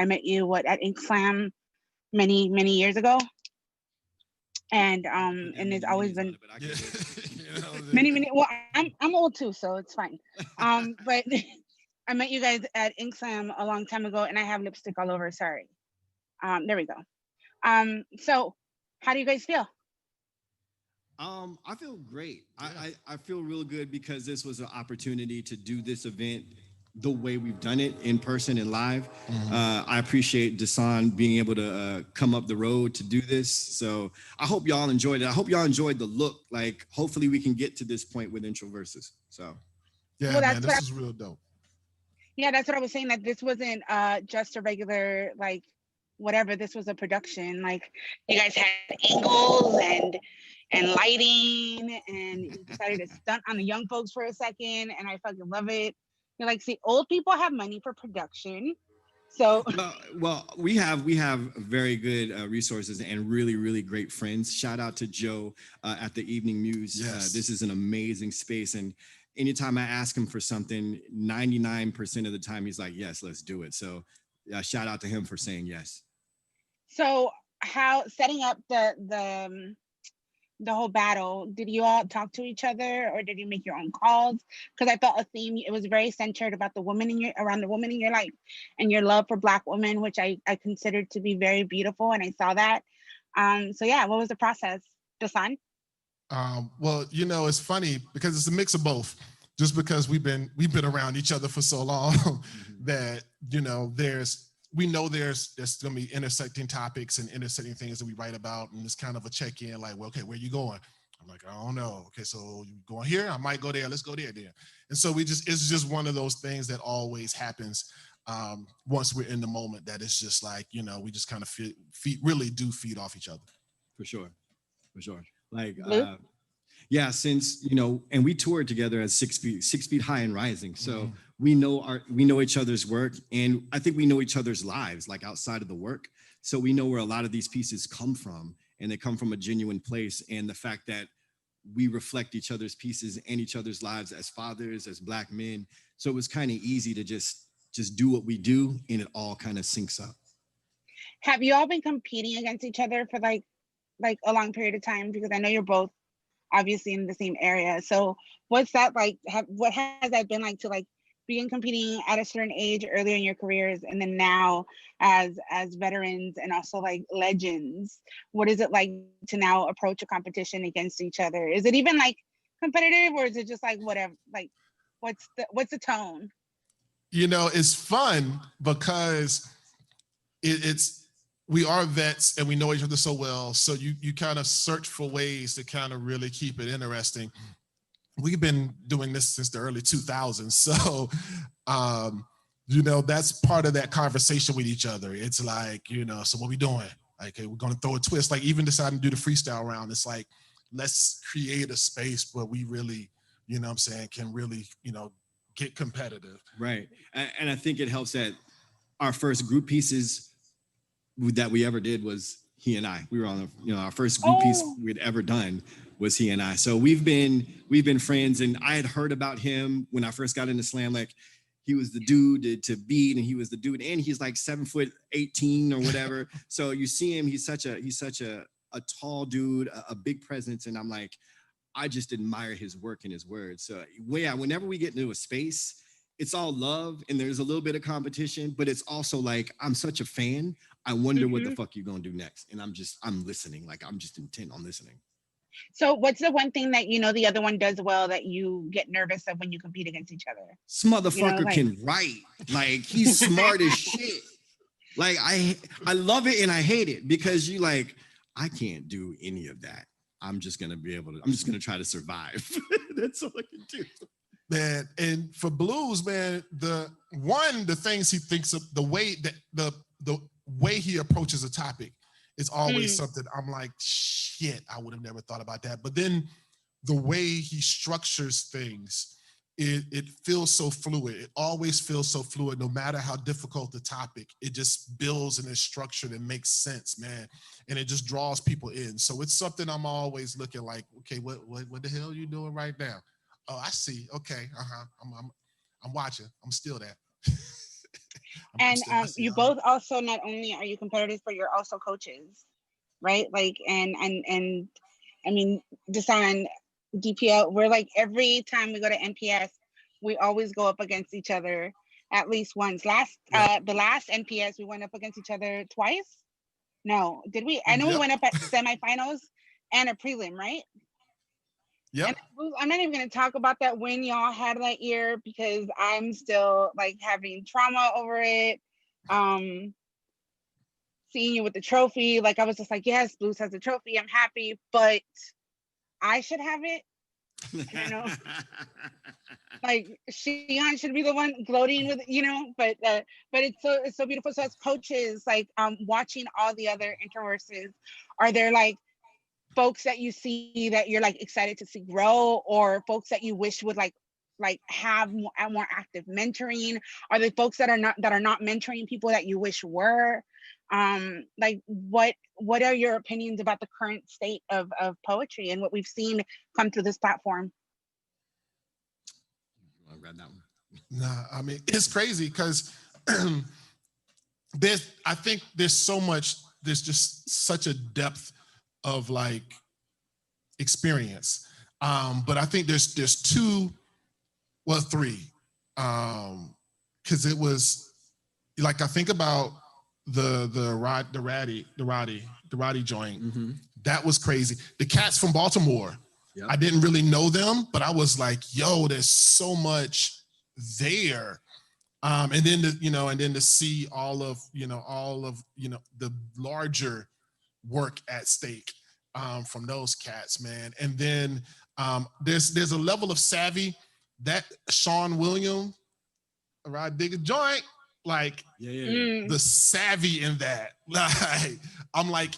met you at Ink Slam many, many years ago. And it's always been many, well, I'm old too, so it's fine. But I met you guys at Ink Slam a long time ago and I have lipstick all over, sorry. There we go. So how do you guys feel? I feel great. I feel real good because this was an opportunity to do this event the way we've done it in person and live. I appreciate Dasan being able to come up the road to do this. So I hope y'all enjoyed it. I hope y'all enjoyed the look. Like, hopefully we can get to this point with Introversus. So Yeah, Well, man, that's this what is real dope. yeah, that's what I was saying, that this wasn't just a regular like whatever. This was a production. Like you guys had angles and lighting, and you decided to stunt on the young folks for a second, and I fucking love it. You're like, see, old people have money for production. So well, we have very good resources and really great friends. Shout out to Joe at the Evening Muse. Yes. This is an amazing space, and anytime I ask him for something, 99% of the time he's like, "Yes, let's do it." So, shout out to him for saying yes. so how setting up the whole battle, did you all talk to each other or did you make your own calls? Because I felt a theme, it was very centered about the woman in your around the woman in your life and your love for Black women, which I considered to be very beautiful, and I saw that. So yeah, what was the process, Dasan? Well, you know, it's funny because it's a mix of both. Just because we've been around each other for so long that, you know, we know there's going to be intersecting topics and intersecting things that we write about, and it's kind of a check-in, like, well, okay, where you going? I'm like, I don't know. Okay, so you going here? I might go there. Let's go there then. And so it's just one of those things that always happens once we're in the moment, that it's just like, you know, we just kind of really do feed off each other. For sure. Like, Blue? yeah, since, you know, and we toured together as 6 feet high and rising. So we know each other's work, and I think we know each other's lives, like outside of the work. So we know where a lot of these pieces come from, and they come from a genuine place. And the fact that we reflect each other's pieces and each other's lives as fathers, as Black men. So it was kind of easy to just do what we do, and it all kind of syncs up. Have you all been competing against each other for like a long period of time? Because I know you're both obviously in the same area. So what's that like? What has that been like to like begin competing at a certain age earlier in your careers, and then now as veterans and also like legends? What is it like to now approach a competition against each other? Is it even like competitive, or is it just like whatever? Like what's the tone? You know, it's fun because we are vets and we know each other so well. So you kind of search for ways to kind of really keep it interesting. We've been doing this since the early 2000s. So, you know, that's part of that conversation with each other. It's like, you know, so what we doing? Like, okay, we're going to throw a twist. Like, even deciding to do the freestyle round, it's like, let's create a space where we really, you know what I'm saying, can really, you know, get competitive. Right. And I think it helps that our first group pieces that we ever did was he and I. We were on our first group piece we'd ever done was he and I. So we've been friends, and I had heard about him when I first got into slam. Like, he was the dude to beat, and he was the dude, and he's like 7'18" or whatever. So you see him, he's such a tall dude, a big presence, and I'm like, I just admire his work and his words. So yeah, whenever we get into a space, it's all love and there's a little bit of competition, but it's also like, I'm such a fan. I wonder what the fuck you're gonna do next. And I'm listening. Like, I'm just intent on listening. So what's the one thing that you know the other one does well that you get nervous of when you compete against each other? This motherfucker You know, like... can write. Like, he's smart as shit. Like, I love it and I hate it, because you like, I can't do any of that. I'm just gonna try to survive. That's all I can do. Man, and for Bluz, man, the things he thinks of, the way that the way he approaches a topic is always something I'm like, shit, I would have never thought about that. But then the way he structures things, it feels so fluid. It always feels so fluid, no matter how difficult the topic. It just builds and is structured and makes sense, man. And it just draws people in. So it's something I'm always looking like, okay, what the hell are you doing right now? Oh, I see. Okay, I'm watching. I'm still there. And you both also, not only are you competitors, but you're also coaches, right? Like, and I mean, Dasan, DPL, we're like, every time we go to NPS, we always go up against each other at least once. The last NPS, we went up against each other twice. No, did we? I know we went up at semifinals and a prelim, right? Yep. I'm not even gonna talk about that win y'all had that year because I'm still like having trauma over it. Seeing you with the trophy, like I was just like, yes, Bluz has the trophy. I'm happy, but I should have it. You know, like Shion should be the one gloating with, but it's so beautiful. So as coaches, like watching all the other Introversus, are there like folks that you see that you're like excited to see grow, or folks that you wish would like have more active mentoring? Are there folks that are not mentoring people that you wish were? Like what are your opinions about the current state of poetry and what we've seen come through this platform? I read that one. Nah, I mean, it's crazy because I think there's just such a depth of like experience. But I think there's three. Because it was like, I think about the Roddy joint. Mm-hmm. That was crazy. The cats from Baltimore. Yep. I didn't really know them, but I was like, yo, there's so much there. And then to see all of the larger work at stake from those cats, man. And then there's a level of savvy that Sean William, right, dig a joint, like the savvy in that. Like, I'm like,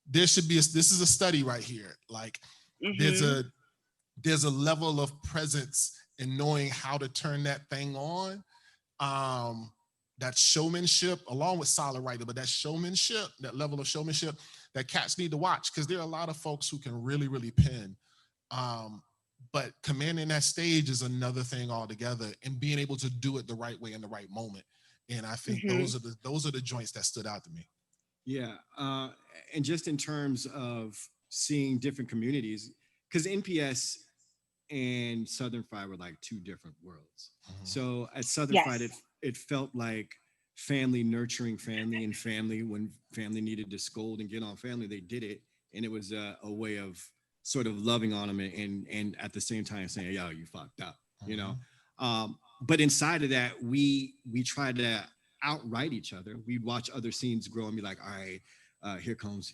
this is a study right here. Like, there's a level of presence in knowing how to turn that thing on. That showmanship, along with solid writing, but that showmanship, that level of showmanship that cats need to watch, because there are a lot of folks who can really, really pen. But commanding that stage is another thing altogether, and being able to do it the right way in the right moment. And I think those are the joints that stood out to me. Yeah, and just in terms of seeing different communities, because NPS and Southern Fried were like two different worlds. So at Southern Fried, it felt like family nurturing family, and family, when family needed to scold and get on family, they did it. And it was a way of sort of loving on them and at the same time saying, yo, you fucked up, you know? But inside of that, we tried to outright each other. We'd watch other scenes grow and be like, all right, here comes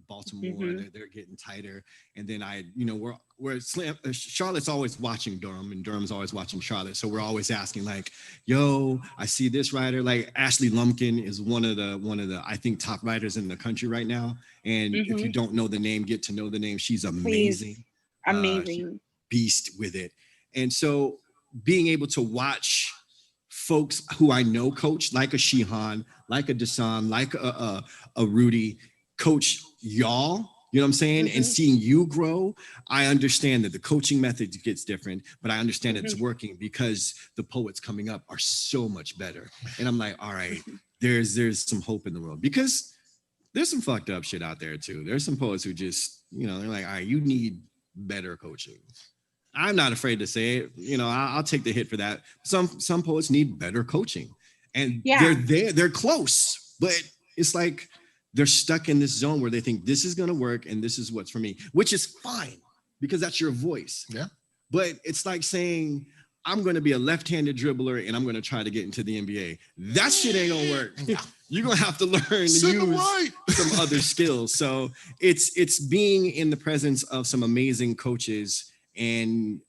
Baltimore. They're getting tighter. And then Charlotte's always watching Durham, and Durham's always watching Charlotte. So we're always asking like, yo, I see this writer. Like Ashley Lumpkin is one of the I think top writers in the country right now. And if you don't know the name, get to know the name. She's amazing. Amazing. Beast with it. And so being able to watch folks who I know coach, like a Shihan, like a Dasan, like a Rudy, coach y'all, you know what I'm saying? And seeing you grow, I understand that the coaching method gets different, but I understand it's working because the poets coming up are so much better. And I'm like, all right, there's some hope in the world, because there's some fucked up shit out there too. There's some poets who just, they're like, all right, you need better coaching. I'm not afraid to say it. I'll take the hit for that. Some poets need better coaching, and they're close, but it's like they're stuck in this zone where they think this is going to work and this is what's for me, which is fine because that's your voice. Yeah. But it's like saying, I'm going to be a left-handed dribbler and I'm going to try to get into the NBA. That shit ain't going to work. You're going to have to learn to use some other skills. So it's being in the presence of some amazing coaches, and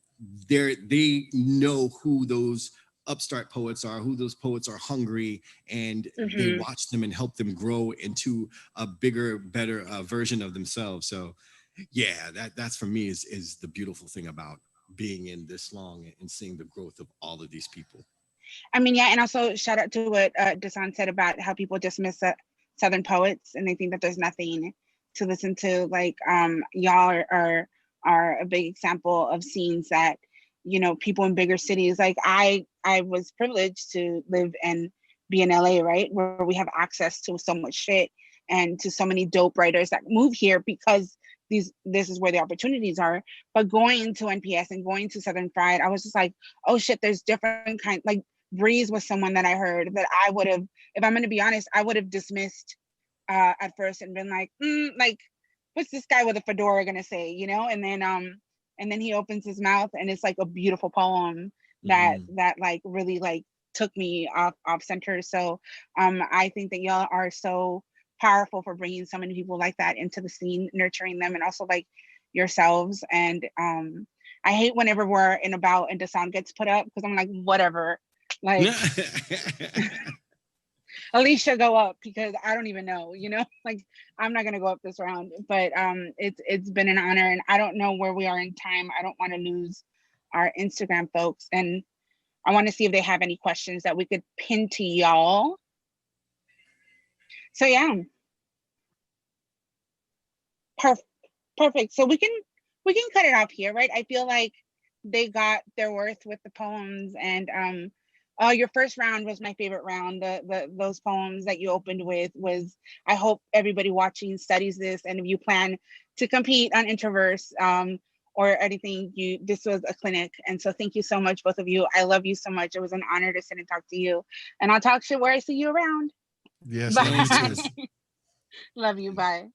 they know who those upstart poets are, who those poets are hungry, and they watch them and help them grow into a bigger, better version of themselves. So yeah, that's for me is the beautiful thing about being in this long and seeing the growth of all of these people. I mean, yeah, and also shout out to what Dasan said about how people dismiss Southern poets and they think that there's nothing to listen to. Like, y'all are a big example of scenes that, people in bigger cities, like I was privileged to live and be in LA, right? Where we have access to so much shit and to so many dope writers that move here because this is where the opportunities are. But going to NPS and going to Southern Fried, I was just like, oh shit, there's different kind. Like Breeze was someone that I heard that I would have, if I'm going to be honest, I would have dismissed at first and been like, what's this guy with a fedora gonna say, you know? And then he opens his mouth and it's like a beautiful poem that like really like took me off center. So I think that y'all are so powerful for bringing so many people like that into the scene, nurturing them, and also like yourselves. And I hate whenever we're in about and Dasan gets put up, because I'm like, whatever, like Alicia, go up, because I don't even know, you know, like I'm not gonna go up this round. But it's been an honor, and I don't know where we are in time. I don't want to lose our Instagram folks, and I want to see if they have any questions that we could pin to y'all. So yeah, perfect. So we can cut it off here, right? I feel like they got their worth with the poems, and your first round was my favorite round. Those poems that you opened with was, I hope everybody watching studies this, and if you plan to compete on Introverse or anything, this was a clinic. And so thank you so much, both of you. I love you so much. It was an honor to sit and talk to you, and I'll talk shit where I see you around. Yes, Bye. love you too. Love you. Bye.